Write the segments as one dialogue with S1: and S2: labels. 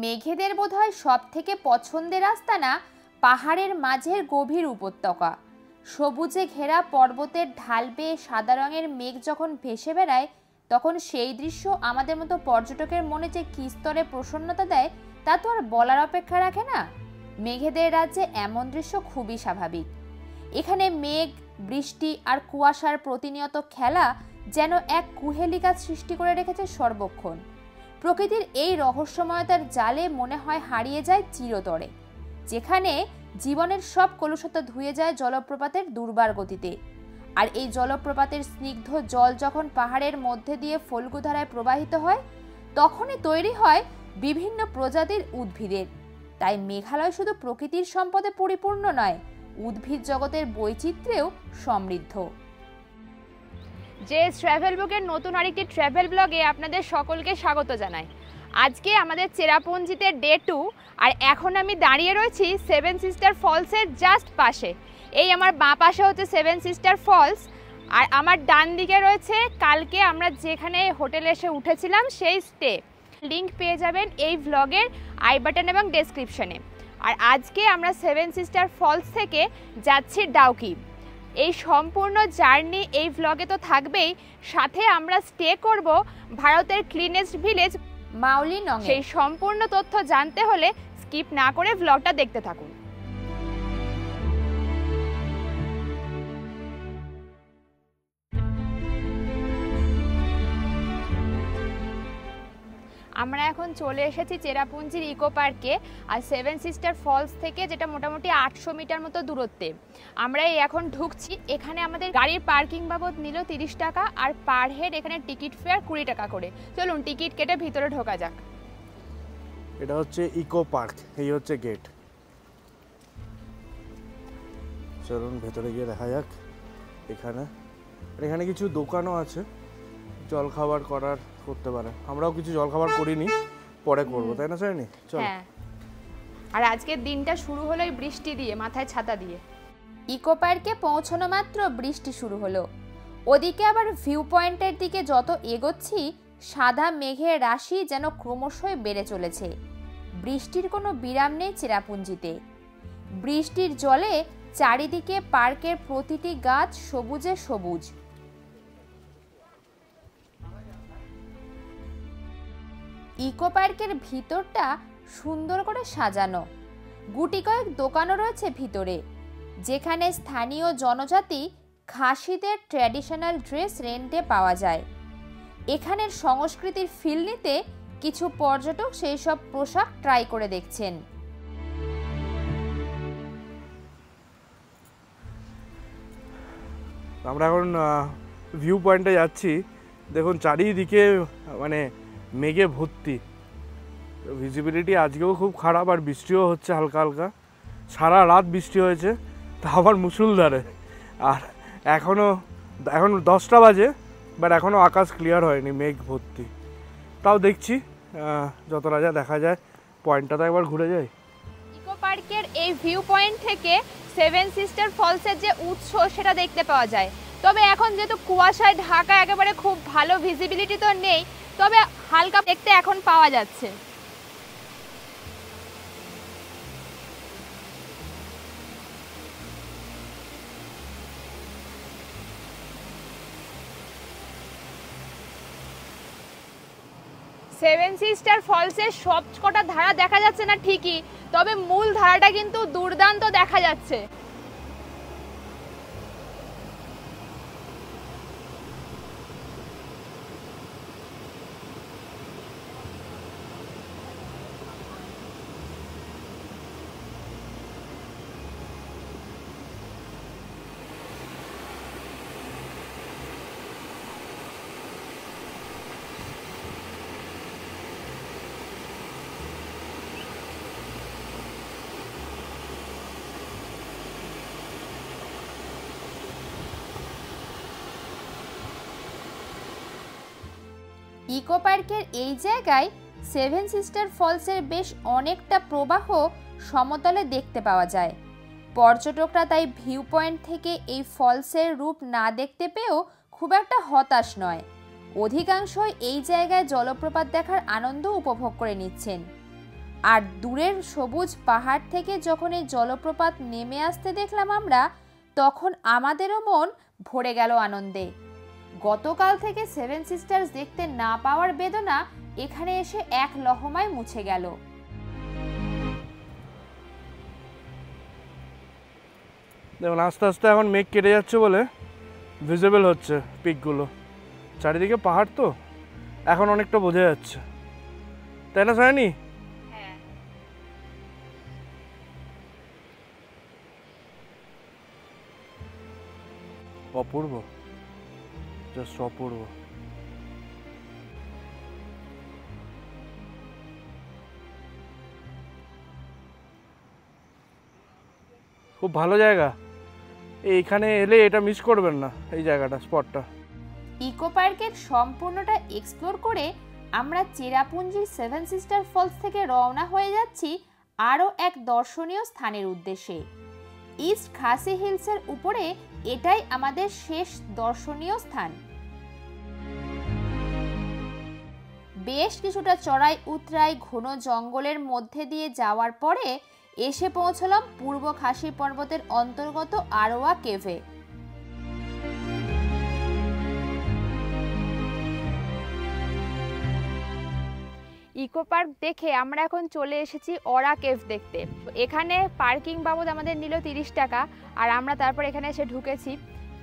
S1: মেঘেদের বোধহয় সবথেকে পছন্দের আস্তানা পাহাড়ের মাঝের গভীর উপত্যকা। সবুজে ঘেরা পর্বতের ঢাল বেয়ে সাদা রঙের মেঘ যখন ভেসে বেড়ায়, তখন সেই দৃশ্য আমাদের মতো পর্যটকের মনে যে কী স্তরে প্রসন্নতা দেয় তা তো আর বলার অপেক্ষা রাখে না। মেঘেদের রাজ্যে এমন দৃশ্য খুবই স্বাভাবিক। এখানে মেঘ, বৃষ্টি আর কুয়াশার প্রতিনিয়ত খেলা যেন এক কুহেলিকা সৃষ্টি করে রেখেছে সর্বক্ষণ। প্রকৃতির এই রহস্যময়তার জালে মনে হয় হারিয়ে যায় চিরতরে, যেখানে জীবনের সব কলুষতা ধুয়ে যায় জলপ্রপাতের দুর্বার গতিতে। আর এই জলপ্রপাতের স্নিগ্ধ জল যখন পাহাড়ের মধ্যে দিয়ে ফল্গু ধারায় প্রবাহিত হয়, তখনই তৈরি হয় বিভিন্ন প্রজাতির উদ্ভিদের। তাই মেঘালয় শুধু প্রকৃতির সম্পদে পরিপূর্ণ নয়, উদ্ভিদ জগতের বৈচিত্র্যেও সমৃদ্ধ।
S2: যে ট্রাভেল বুকের নতুন আরেকটি ট্রাভেল ব্লগে আপনাদের সকলকে স্বাগত জানাই। আজকে আমাদের চেরাপুঞ্জিতে ডে 2, আর এখন আমি দাঁড়িয়ে রয়েছি সেভেন সিস্টার ফলসের জাস্ট পাশে। এই আমার বাঁ পাশে হচ্ছে সেভেন সিস্টার ফলস, আর আমার ডান দিকে রয়েছে কালকে আমরা যেখানে হোটেলে এসে উঠেছিলাম সেই স্টে। লিংক পেয়ে যাবেন এই ব্লগের আই বাটন এবং ডেসক্রিপশনে। আর আজকে আমরা সেভেন সিস্টার ফলস থেকে যাচ্ছি ডাউকি। এই সম্পূর্ণ জার্নি এই ব্লগে তো থাকবেই, সাথে আমরা স্টে করব ভারতের ক্লিনেস্ট ভিলেজ
S1: মাউলিনং।
S2: সেই সম্পূর্ণ তথ্য জানতে হলে স্কিপ না করে ব্লগটা দেখতে থাকুন। আমরা এখন চলে এসেছি চেরাপুঞ্জির ইকো পার্কে, আর সেভেন সিস্টার ফলস থেকে যেটা মোটামুটি 800 মিটার মতো দূরত্বে আমরা এখন ঢুকছি। এখানে আমাদের গাড়ির পার্কিং বাবদ নিল 30 টাকা, আর পার হেড এখানে টিকিট ফেয়ার 20 টাকা করে। চলুন টিকিট কেটে ভিতরে ঢোকা যাক।
S3: এটা হচ্ছে ইকো পার্ক, এই হচ্ছে গেট। চলুন ভেতরে গিয়ে দেখা যাক। এখানে কিছু দোকানও আছে, জলখাবার করতে পারে। আমরাও কিছু জলখাবার করিনি, পরে করব, তাই না সায়নী? চল।
S2: হ্যাঁ, আর আজকের দিনটা শুরু হলো এই বৃষ্টি দিয়ে, মাথায় ছাতা দিয়ে।
S1: ইকো পার্কে পৌঁছানো মাত্র বৃষ্টি শুরু হলো। ওদিকে আবার ভিউ পয়েন্টের দিকে যত এগোচ্ছি, সাদা মেঘের রাশি যেন ক্রমশই বেড়ে চলেছে। বৃষ্টির কোনো বিরাম নেই চেরাপুঞ্জিতে। বৃষ্টির জলে চারিদিকে পার্কের প্রতিটি গাছ সবুজে সবুজ। ইকো পার্কের ভিতরটা সুন্দর করে সাজানো। গুটি কয়েক দোকানও রয়েছে ভিতরে, যেখানে স্থানীয় জনজাতি খাসিদের ট্র্যাডিশনাল ড্রেস রেন্টে পাওয়া যায়। এখানের সংস্কৃতির ফিল নিতে কিছু পর্যটক সেই সব পোশাক ট্রাই করে দেখছেন।
S3: আমরা এখন ভিউ পয়েন্টে যাচ্ছি। দেখুন চারিদিকে মানে মেঘে ভর্তি, ভিজিবিলিটি আজকেও খুব খারাপ, আর বৃষ্টিও হচ্ছে হালকা হালকা। সারা রাত বৃষ্টি হয়েছে, তা আবার মুষলধারে। আর এখন 10টা বাজে, বাট এখনও আকাশ ক্লিয়ার হয়নি, মেঘ ভর্তি। তাও দেখছি যতটা যা দেখা যায়। পয়েন্টটা তো একবার ঘুরে যায়।
S2: ইকো পার্কের এই ভিউ পয়েন্ট থেকে সেভেন সিস্টার ফলসের যে উৎস সেটা দেখতে পাওয়া যায়। তবে এখন যেহেতু কুয়াশায় ঢাকা, একেবারে খুব ভালো ভিজিবিলিটি তো নেই, তবে হালকা দেখতে এখন পাওয়া যাচ্ছে। সেভেন সিস্টার ফলসের সব কটা ধারা দেখা যাচ্ছে না ঠিকই, তবে মূল ধারাটা কিন্তু দুর্দান্ত দেখা যাচ্ছে।
S1: ইকো পার্কের এই জায়গায় সেভেন সিস্টার ফলসের বেশ অনেকটা প্রবাহ সমতলে দেখতে পাওয়া যায়। পর্যটকরা তাই ভিউ পয়েন্ট থেকে এই ফলসের রূপ না দেখতে পেয়েও খুব একটা হতাশ নয়। অধিকাংশই এই জায়গায় জলপ্রপাত দেখার আনন্দ উপভোগ করে নিচ্ছেন। আর দূরের সবুজ পাহাড় থেকে যখন এই জলপ্রপাত নেমে আসতে দেখলাম আমরা, তখন আমাদেরও মন ভরে গেল আনন্দে। গতকাল থেকে সেভেন সিস্টার্স দেখতে না পাওয়ার বেদনা এখানে এসে এক লহমায় মুছে গেল।
S3: দেখুন আস্তে আস্তে এখন মেঘ কেটে যাচ্ছে বলে ভিজিবল হচ্ছে পিকগুলো। চারিদিকে পাহাড় তো এখন অনেকটা বোঝা যাচ্ছে, তাই না সায়নী?
S2: হ্যাঁ,
S3: অপূর্ব, জাস্ট অপূর্ব। খুব ভালো জায়গা, এইখানে এলে এটা মিস করবেন না, এই জায়গাটা, স্পটটা।
S1: ইকো পার্কের সম্পূর্ণটা এক্সপ্লোর করে আমরা চেরাপুঞ্জির সেভেন সিস্টার ফলস থেকে রওনা হয়ে যাচ্ছি আরও এক দর্শনীয় স্থানের উদ্দেশ্যে। ইস্ট খাসি হিলসের উপরে এটাই আমাদের শেষ দর্শনীয় স্থান। বেশ কিছুটা চড়াই উতরাই ঘন জঙ্গলের মধ্যে দিয়ে যাওয়ার পরে এসে পৌঁছলাম পূর্ব খাসি পর্বতের অন্তর্গত আরোয়া কেভে।
S2: ইকো পার্ক দেখে আমরা এখন চলে এসেছি অরা কেভ দেখতে। এখানে পার্কিং বাবদ আমাদের নিল 30 টাকা, আর আমরা তারপর এখানে এসে ঢুকেছি।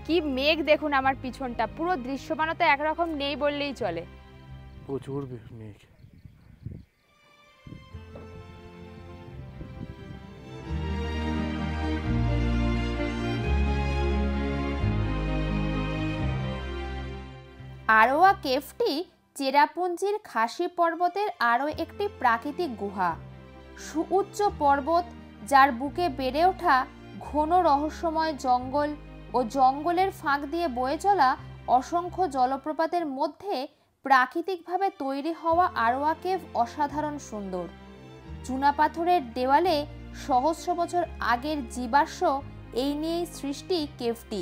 S2: কি মেঘ দেখুন আমার পিছনটা, পুরো দৃশ্যমানতা একরকম নেই বললেই চলে।
S3: প্রচুর মেঘ।
S1: আরোয়া কেভটি চেরাপুঞ্জির খাসি পর্বতের আরও একটি প্রাকৃতিক গুহা। সুউচ্চ পর্বত, যার বুকে বেড়ে ওঠা ঘন রহস্যময় জঙ্গল ও জঙ্গলের ফাঁক দিয়ে বয়ে চলা অসংখ্য জলপ্রপাতের মধ্যে প্রাকৃতিকভাবে তৈরি হওয়া আরোয়া কেভ অসাধারণ সুন্দর। চুনাপাথরের দেওয়ালে সহস্র বছর আগের জীবাশ্ম, এই নিয়েই সৃষ্টি কেভটি,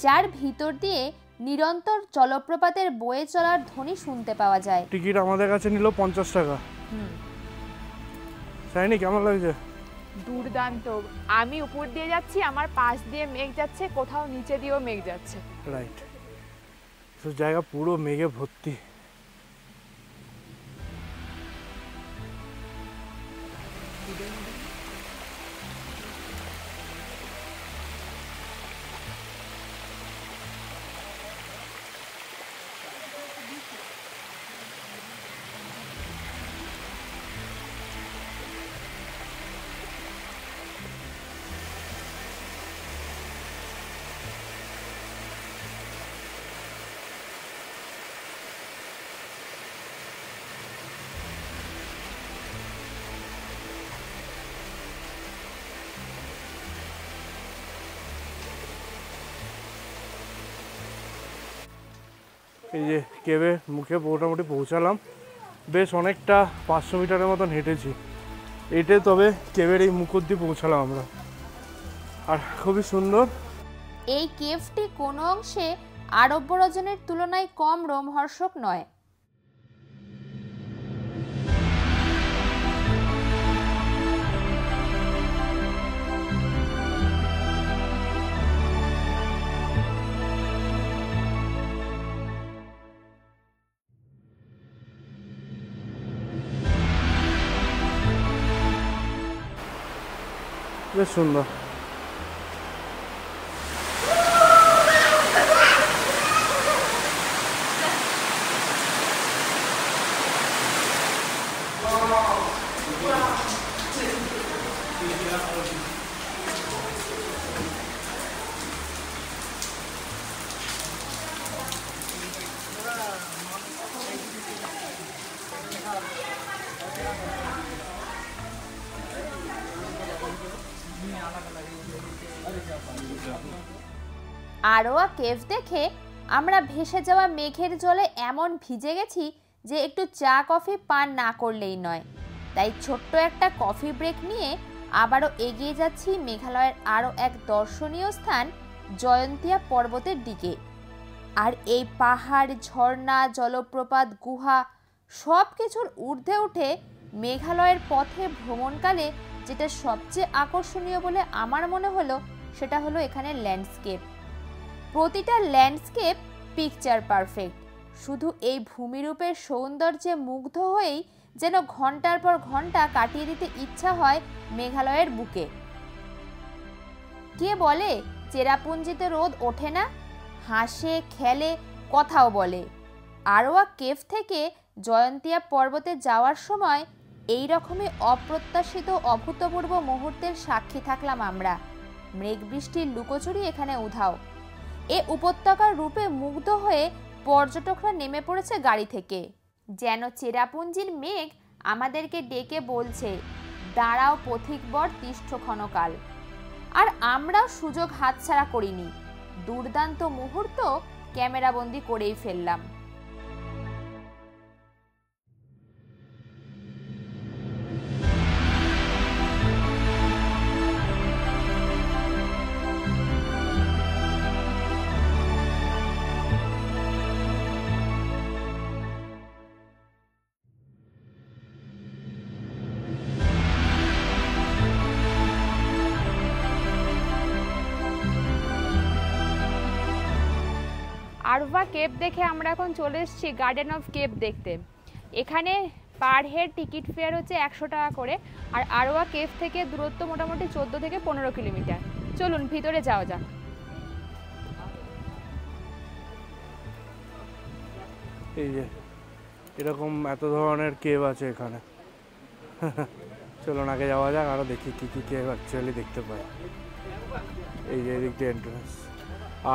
S1: যার ভিতর দিয়ে নিরন্তর জলপ্রপাতের বয়ে চলার ধ্বনি শুনতে পাওয়া যায়।
S3: টিকিট আমাদের কাছে নিল 50 টাকা। সায়নী কেমন লাগছে?
S2: দুর্দান্ত। আমি উপর দিয়ে যাচ্ছি, আমার পাশ দিয়ে মেঘ যাচ্ছে, কোথাও নিচে দিয়েও মেঘ যাচ্ছে।
S3: রাইট, সব জায়গা পুরো মেঘে ভর্তি। এই যে কেভের মুখে মোটামুটি পৌঁছালাম, বেশ অনেকটা 500 মিটারের মতন হেঁটেছি এইটে, তবে কেভের এই মুখ অব্দি পৌঁছালাম আমরা। আর খুবই সুন্দর।
S1: এই কেভটি কোনো অংশে আরব্য রজনের তুলনায় কম রোমহর্ষক নয়।
S3: বেশ সুন্দর।
S1: আরোয়া কেভ দেখে আমরা ভেসে যাওয়া মেঘের জলে এমন ভিজে গেছি যে একটু চা কফি পান না করলেই নয়। তাই ছোট্ট একটা কফি ব্রেক নিয়ে আবারও এগিয়ে যাচ্ছি মেঘালয়ের আরও এক দর্শনীয় স্থান জয়ন্তিয়া পর্বতের দিকে। আর এই পাহাড়, ঝর্ণা, জলপ্রপাত, গুহা সব কিছুর ঊর্ধ্বে উঠে মেঘালয়ের পথে ভ্রমণকালে যেটা সবচেয়ে আকর্ষণীয় বলে আমার মনে হলো সেটা হলো এখানে ল্যান্ডস্কেপ। প্রতিটা ল্যান্ডস্কেপ পিকচার পারফেক্ট। শুধু এই ভূমিরূপের সৌন্দর্যে মুগ্ধ হয়েই যেন ঘন্টার পর ঘন্টা কাটিয়ে দিতে ইচ্ছা হয় মেঘালয়ের বুকে। কে বলে চেরাপুঞ্জিতে রোদ ওঠে না? হাসে, খেলে, কথাও বলে। আরোয়া কেভ থেকে জয়ন্তিয়া পর্বতে যাওয়ার সময় এই রকমই অপ্রত্যাশিত অভূতপূর্ব মুহূর্তের সাক্ষী থাকলাম আমরা। মেঘ বৃষ্টির লুকোচুরি এখানে উধাও। এ উপত্যকার রূপে মুগ্ধ হয়ে পর্যটকরা নেমে পড়েছে গাড়ি থেকে। যেন চেরাপুঞ্জির মেঘ আমাদেরকে ডেকে বলছে, দাঁড়াও পথিকবর তিষ্ঠ ক্ষণকাল। আর আমরাও সুযোগ হাতছাড়া করিনি। দুর্দান্ত মুহূর্ত ক্যামেরাবন্দি করেই ফেললাম।
S2: আরোয়া কেভ দেখে আমরা এখন চলে এসেছি গার্ডেন অফ কেভ দেখতে। এখানে পার হেড টিকিট ফেয়ার হচ্ছে 100 টাকা করে। আর আরোয়া কেভ থেকে দূরত্ব মোটামুটি 14 থেকে 15 কিলোমিটার। চলুন ভিতরে যাওয়া যাক।
S3: এই যে এরকম এত ধরনের কেভ আছে এখানে। চলুন আগে যাওয়া যাক, আরও দেখি কী কী কেভ অ্যাকচুয়ালি দেখতে পাই। এই যে এদিক দিয়ে এন্ট্রান্স,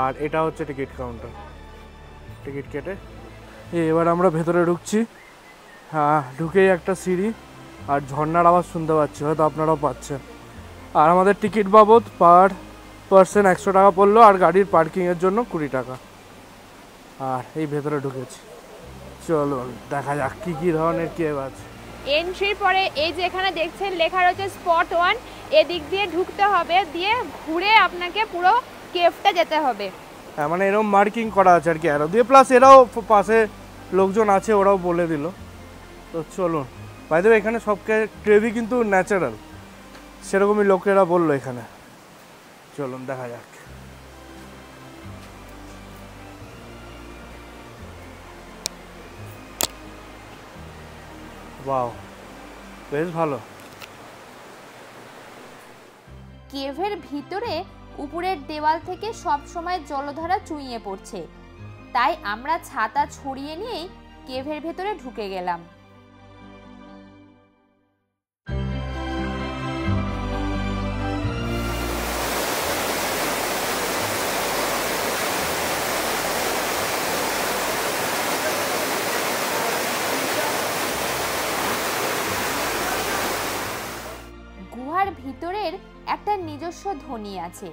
S3: আর এটা হচ্ছে টিকিট কাউন্টার। টিকিট কেটে এবার আমরা ভেতরে ঢুকছি। হ্যাঁ, ঢুকেই একটা সিঁড়ি আর ঝর্ণার আওয়াজ শুনতে পাচ্ছি, হয়তো আপনারাও পাচ্ছেন। আর আমাদের টিকিট বাবদ পার পার্সন 100 টাকা পড়লো, আর গাড়ির পার্কিংয়ের জন্য 20 টাকা। আর এই ভেতরে ঢুকেছি, চলুন দেখা যাক কী কী ধরনের কেভ আছে।
S2: এন্ট্রির পরে এই যে এখানে দেখছেন লেখা রয়েছে স্পট 1, এদিক দিয়ে ঢুকতে হবে, দিয়ে ঘুরে আপনাকে পুরো কেভটা যেতে হবে।
S3: হ্যাঁ, মানে এরকম মার্কিং করা আছে আর কি অ্যারো দিয়ে, প্লাস এরাও পাশে লোকজন আছে, ওরাও বলে দিল। তো চলুন, বাই দ্য ওয়ে এখানে সব কেভই কিন্তু ন্যাচারাল, সেরকমই লোকেরা বললো এখানে। চলুন দেখা যাক। ওয়াও, বেশ ভালো।
S1: কেভের ভিতরে উপরের দেওয়াল থেকে সব সময় জলধারা চুইয়ে পড়ছে, তাই আমরা ছাতা ছড়িয়ে নিয়েই কেভের ভেতরে ঢুকে গেলাম। গুহার ভিতরের একটা নিজস্ব ধ্বনি আছে।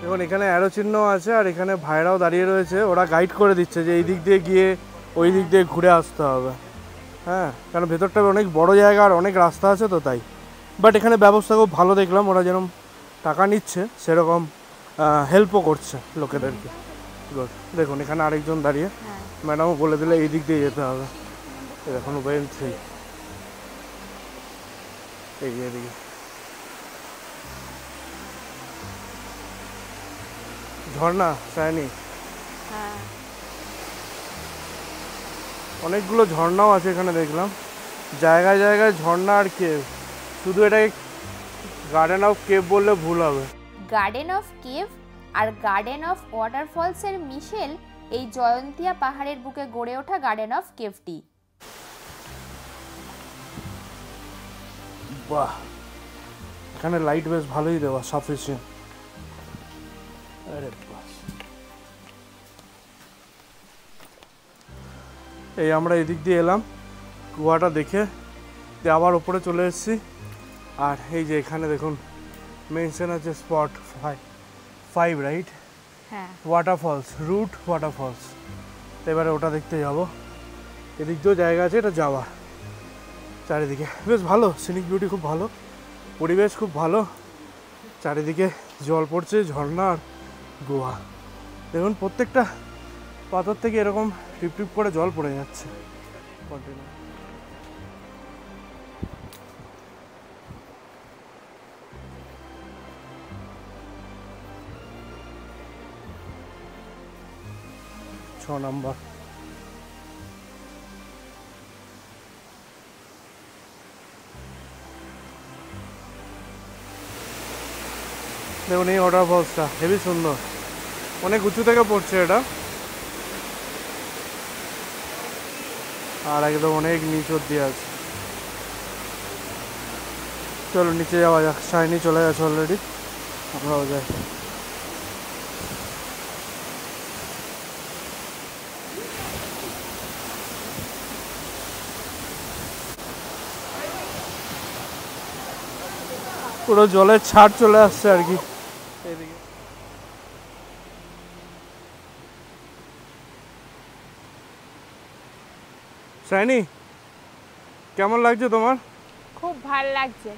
S3: দেখুন এখানে অ্যারো চিহ্ন আছে, আর এখানে ভাইরাও দাঁড়িয়ে রয়েছে, ওরা গাইড করে দিচ্ছে যে এই দিক দিয়ে গিয়ে ওই দিক দিয়ে ঘুরে আসতে হবে। হ্যাঁ, কারণ ভেতরটা অনেক বড় জায়গা আর অনেক রাস্তা আছে তো তাই। বাট এখানে ব্যবস্থা খুব ভালো দেখলাম, ওরা যেরকম টাকা নিচ্ছে সেরকম হেল্পও করছে লোকেদেরকে। গুড। দেখুন এখানে আরেকজন দাঁড়িয়ে, ম্যাডামও বলে দিলে এই দিক দিয়ে যেতে হবে। এখন ওয়েন 3 এই এদিকে ঝর্ণা সায়নি, অনেকগুলো ঝর্ণাও আছে এখানে দেখলাম, জায়গায় জায়গায় ঝর্ণা আর কেভ। শুধু এটাকে গার্ডেন অফ কেভ বললে ভুল হবে।
S1: গার্ডেন অফ কেভ আর গার্ডেন অফ ওয়াটারফলসের মিশেল এই জয়ন্তিয়া পাহাড়ের বুকে গড়ে ওঠা গার্ডেন অফ কেভটি।
S3: বাহ, এখানে লাইট বেশ ভালোই দেওয়া, সাফিসিয়েন্ট। আরে বাস, এই আমরা এদিক দিয়ে এলাম গুহাটা দেখে, দিয়ে আবার ওপরে চলে এসেছি। আর এই যে এখানে দেখুন মেনশন আছে স্পট 5 রাইট?
S2: হ্যাঁ,
S3: ওয়াটারফলস, রুট ওয়াটারফলস। এবারে ওটা দেখতে যাব। এদিক দিয়েও জায়গা আছে এটা যাওয়ার, চারিদিকে বেশ ভালো, সিনিক বিউটি খুব ভালো, পরিবেশ খুব ভালো, চারিদিকে জল পড়ছে, ঝর্ণা আর গুহা। দেখুন প্রত্যেকটা পাথর থেকে এরকম টিপ টিপ করে জল পড়ে যাচ্ছে, কন্টিনিউ। ছ নম্বর। দেখুন এই ওয়াটার ফলসটা হেবি সুন্দর, অনেক উঁচু থেকে পড়ছে এটা, আর একদম অনেক নিচ অব্দি আছে। চলো নিচে যাওয়া যাক, শাইনি চলে গেছে অলরেডি, আমরাও যাই। পুরো জলের ছাড় চলে আসছে আর কি এদিকে। শাইনি কেমন লাগছে তোমার?
S2: খুব ভালো লাগছে,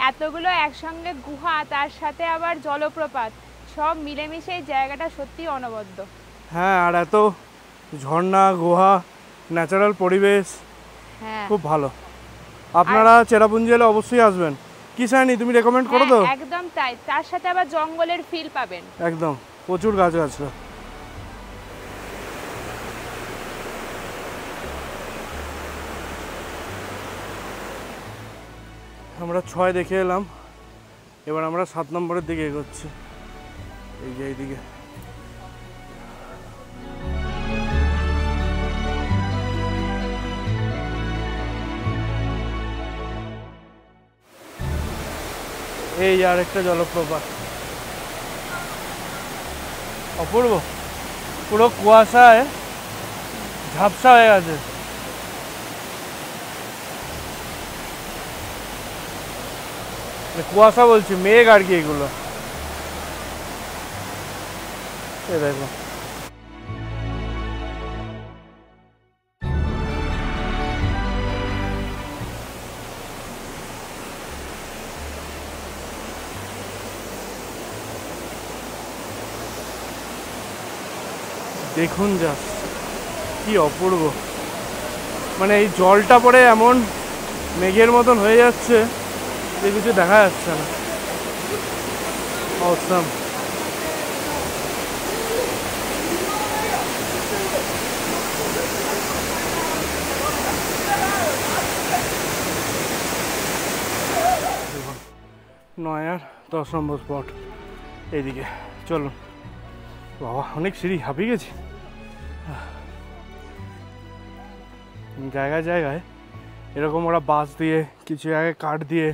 S2: এতগুলো একসঙ্গে গুহা, তার সাথে আবার জলপ্রপাত, সব মিলেমিশে এই জায়গাটা সত্যি অনবদ্য।
S3: হ্যাঁ, আর এত ঝর্ণা, গুহা, ন্যাচারাল পরিবেশ,
S2: হ্যাঁ
S3: খুব ভালো। আপনারা চেরাপুঞ্জি এলে অবশ্যই আসবেন। কি শাইনি, তুমি রেকমেন্ড করো তো?
S2: একদম তাই, তার সাথে আবার জঙ্গলের ফিল পাবেন।
S3: একদম প্রচুর গাছ আছে। আমরা 6 দেখে এলাম, এবার আমরা 7 নম্বরের দিকে এগোচ্ছি। এই যে এইদিকে এই আর একটা জলপ্রপাত, অপূর্ব, পুরো কুয়াশায় ঝাপসা হয়ে গেছে। কুয়াশা বলছি, মেঘ আর কি এগুলো। এই দেখো দেখুন জাস্ট কি অপূর্ব, মানে এই জলটা পরে এমন মেঘের মতন হয়ে যাচ্ছে যে কিছু দেখা যাচ্ছে না। অসাম। নয় আর 10 নম্বর স্পট এইদিকে। চলো বাবা, অনেক সিঁড়ি, হাঁপিয়ে গেছি। জায়গায় জায়গায় এরকম ওরা বাঁশ দিয়ে, কিছু জায়গায় কাঠ দিয়ে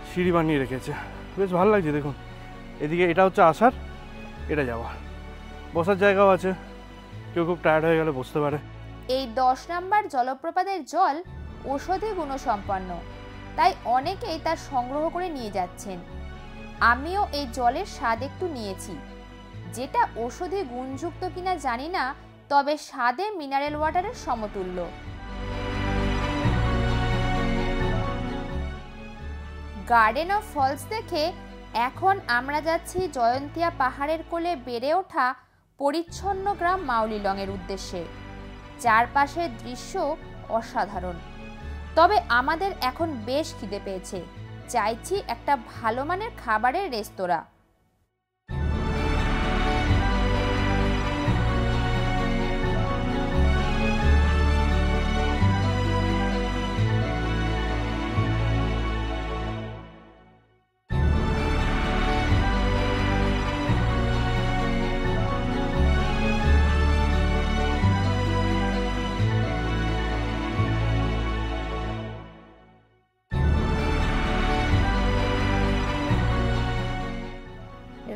S3: সিঁড়ি বানিয়ে রেখেছে, বেশ ভালো লাগছে। দেখুন এদিকে এটা হচ্ছে আসার, এটা যাওয়ার, বসার জায়গাও আছে, কেউ খুব টায়ার্ড হয়ে গেলে বসতে পারে।
S1: এই 10 নম্বর জলপ্রপাতের জল ঔষধি গুণসম্পন্ন, তাই অনেকেই তার সংগ্রহ করে নিয়ে যাচ্ছেন। আমিও এই জলের স্বাদ একটু নিয়েছি, যেটা ঔষধি গুণযুক্ত কিনা জানি না, তবে স্বাদে মিনারেল ওয়াটারের সমতুল্য। গার্ডেন অফ ফলস দেখে এখন আমরা যাচ্ছি জয়ন্তিয়া পাহাড়ের কোলে বেড়ে ওঠা পরিচ্ছন্ন গ্রাম মাউলিলংয়ের উদ্দেশ্যে। চারপাশের দৃশ্য অসাধারণ, তবে আমাদের এখন বেশ খিদে পেয়েছে, চাইছি একটা ভালো মানের খাবারের রেস্তোরাঁ।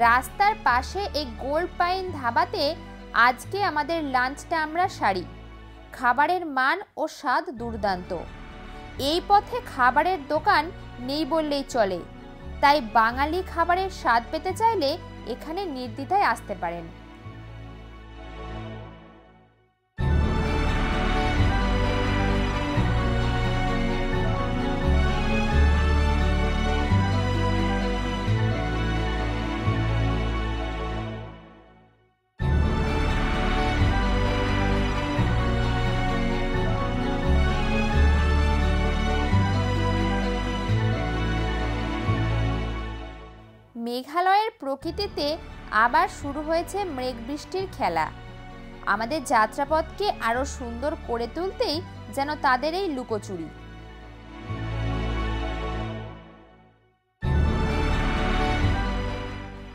S1: রাস্তার পাশে এই গোল্ড পাইন ধাবাতে আজকে আমাদের লাঞ্চটা আমরা সারি। খাবারের মান ও স্বাদ দুর্দান্ত। এই পথে খাবারের দোকান নেই বললেই চলে, তাই বাঙালি খাবারের স্বাদ পেতে চাইলে এখানে নির্দ্বিধায় আসতে পারেন। প্রকৃতিতে আবার শুরু হয়েছে মেঘ বৃষ্টির খেলা। আমাদের যাত্রাপথকে আরো সুন্দর করে তুলতেই যেন তাদের এই লুকোচুরি।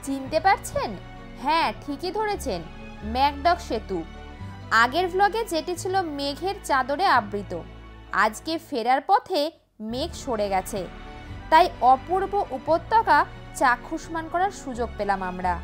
S1: চিনতে পারছেন? হ্যাঁ, ঠিকই ধরেছেন, ম্যাকডক সেতু। আগের ভ্লগে যেটি ছিল মেঘের চাদরে আবৃত, আজকে ফেরার পথে মেঘ সরে গেছে, তাই অপূর্ব উপত্যকা চাক্ষুষ্মান করার সুযোগ পেলাম আমরা।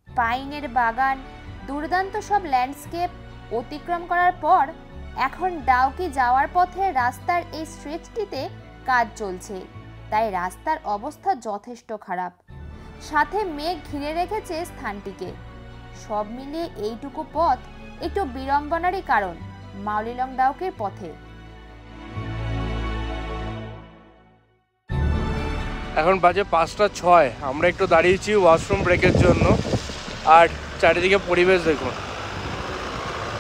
S1: পাইনের বাগান, দুর্দান্ত সব ল্যান্ডস্কেপ অতিক্রম করার পর এখন ডাউকি যাওয়ার পথে রাস্তার এই স্ট্রেচটিতে কাজ চলছে, তাই রাস্তার অবস্থা যথেষ্ট খারাপ। সাথে মেঘ ঘিরে রেখেছে স্থানটিকে। সব মিলিয়ে এইটুকু পথ একটু বিড়ম্বনারই কারণ মাউলিলং ডাউকির পথে।
S3: এখন বাজে 5:06। আমরা একটু দাঁড়িয়েছি ওয়াশরুম ব্রেকের জন্য। আর চারিদিকে পরিবেশ দেখুন,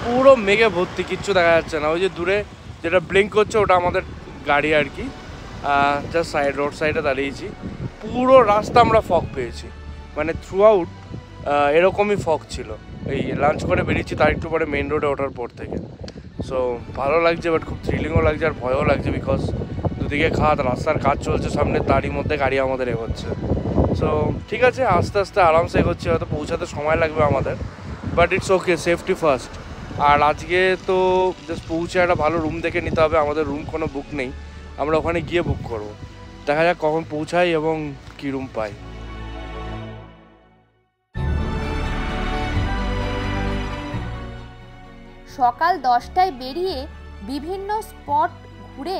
S3: পুরো মেঘে ভর্তি, কিচ্ছু দেখা যাচ্ছে না। ওই যে দূরে যেটা ব্লিঙ্ক করছে ওটা আমাদের গাড়ি আর কি। জাস্ট রোড সাইডে দাঁড়িয়েছি, পুরো রাস্তা আমরা ফগ পেয়েছি, মানে থ্রু আউট এরকমই ফগ ছিল। এই লাঞ্চ করে বেরিয়েছি তার একটু পরে মেন রোডে ওঠার পর থেকে। সো ভালো লাগছে, বাট খুব থ্রিলিংও লাগছে আর ভয়ও লাগছে, বিকজ দুদিকে খাত, রাস্তার কাজ চলছে সামনে, তারই মধ্যে গাড়ি আমাদের এগোচ্ছে। সো ঠিক আছে, আস্তে আস্তে আরামসে এগোচ্ছি, হয়তো পৌঁছাতে সময় লাগবে আমাদের, but it's okay, safety first. আর আজকে তো জাস্ট পৌঁছে একটা ভালো রুম দেখে নিতে হবে। আমাদের রুম কোনো বুক নেই, আমরা ওখানে গিয়ে বুক করব। দেখা যাক কখন পৌঁছাই এবং কী রুম পাই।
S1: সকাল 10টায় বেরিয়ে বিভিন্ন স্পট ঘুরে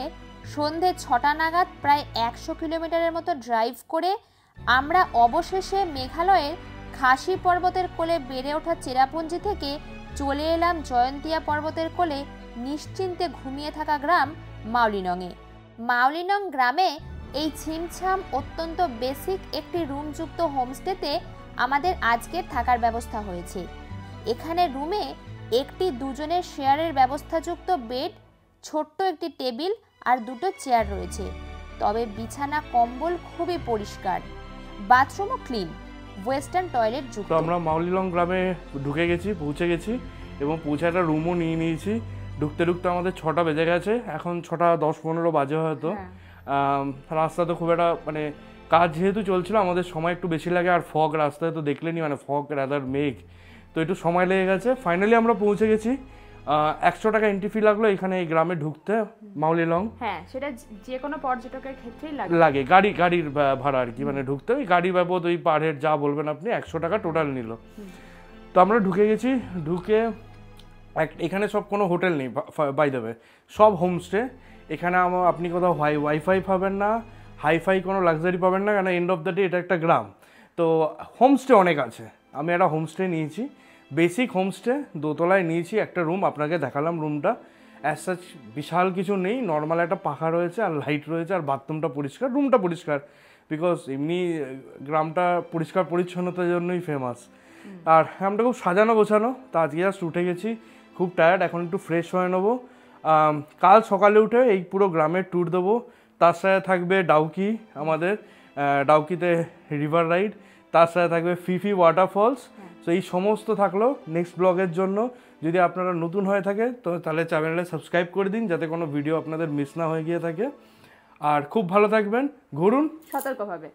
S1: সন্ধে 6টা নাগাদ প্রায় 100 কিলোমিটারের মতো ড্রাইভ করে আমরা অবশেষে মেঘালয়ের খাসি পর্বতের কোলে বেড়ে ওঠা চেরাপুঞ্জি থেকে চলে এলাম জয়ন্তিয়া পর্বতের কোলে নিশ্চিন্তে ঘুমিয়ে থাকা গ্রাম মাউলিনংয়ে। মাউলিনং গ্রামে এই ছিমছাম অত্যন্ত বেসিক একটি রুমযুক্ত হোমস্টেতে আমাদের আজকের থাকার ব্যবস্থা হয়েছে। এখানে রুমে একটি দুজনের শেয়ারের ব্যবস্থাযুক্ত বেড, ছোট্ট একটি টেবিল আর দুটো চেয়ার রয়েছে। তবে বিছানা কম্বল খুবই পরিষ্কার, বাথরুমও ক্লিন, ওয়েস্টার্ন টয়লেট যুক্ত।
S3: আমরা মাউলিলং গ্রামে ঢুকে গেছি, পৌঁছে গেছি এবং পৌঁছে একটা রুমও নিয়ে নিয়েছি। ঢুকতে ঢুকতে আমাদের 6টা বেজে গেছে, এখন 6টা 10-15 বাজে হয়তো। রাস্তা তো খুব একটা, মানে কাজ যেহেতু চলছিল আমাদের সময় একটু বেশি লাগে, আর ফগ রাস্তায় তো দেখলেনি, মানে ফগ রাদার মেঘ, তো একটু সময় লেগে গেছে। ফাইনালি আমরা পৌঁছে গেছি। 100 টাকা এন্ট্রি ফি লাগলো এখানে এই গ্রামে ঢুকতে, মাউলিলং।
S2: হ্যাঁ, সেটা যে কোনো পর্যটকের ক্ষেত্রেই
S3: লাগে। গাড়ির ভাড়া আর কি, মানে ঢুকতে ওই গাড়ি বাবদ ওই পার হেড যা বলবেন আপনি 100 টাকা টোটাল নিল। তো আমরা ঢুকে গেছি। ঢুকে এখানে সব কোনো হোটেল নেই, বাই দ্য ওয়ে, সব হোমস্টে। এখানে আপনি কোথাও ওয়াইফাই পাবেন না, হাইফাই কোনো লাক্সারি পাবেন না, কারণ এন্ড অফ দ্য ডে এটা একটা গ্রাম। তো হোমস্টে অনেক আছে। আমি একটা হোমস্টে নিয়েছি, বেসিক হোমস্টে, দোতলায় নিয়েছি একটা রুম। আপনাকে দেখালাম রুমটা, অ্যাজ সাচ বিশাল কিছু নেই, নর্মাল একটা পাখা রয়েছে আর লাইট রয়েছে আর বাথরুমটা পরিষ্কার, রুমটা পরিষ্কার, বিকজ এমনি গ্রামটা পরিষ্কার পরিচ্ছন্নতার জন্যই ফেমাস। আর গ্রামটা খুব সাজানো গোছানো। তো আজকে জাস্ট উঠে গেছি, খুব টায়ার্ড, এখন একটু ফ্রেশ হয়ে নেবো। কাল সকালে উঠে এই পুরো গ্রামের ট্যুর দেবো। তার সাথে থাকবে ডাউকি, আমাদের ডাউকিতে রিভার রাইড, তার সাথে থাকবে ফিফি ওয়াটারফলস। তো এই সমস্ত থাকলো নেক্সট ব্লগের জন্য। যদি আপনারা নতুন হয়ে থাকে তো তাহলে চ্যানেলে সাবস্ক্রাইব করে দিন, যাতে কোনো ভিডিও আপনাদের মিস না হয়ে গিয়ে থাকে। আর খুব ভালো থাকবেন, ঘুরুন
S2: সতর্কভাবে।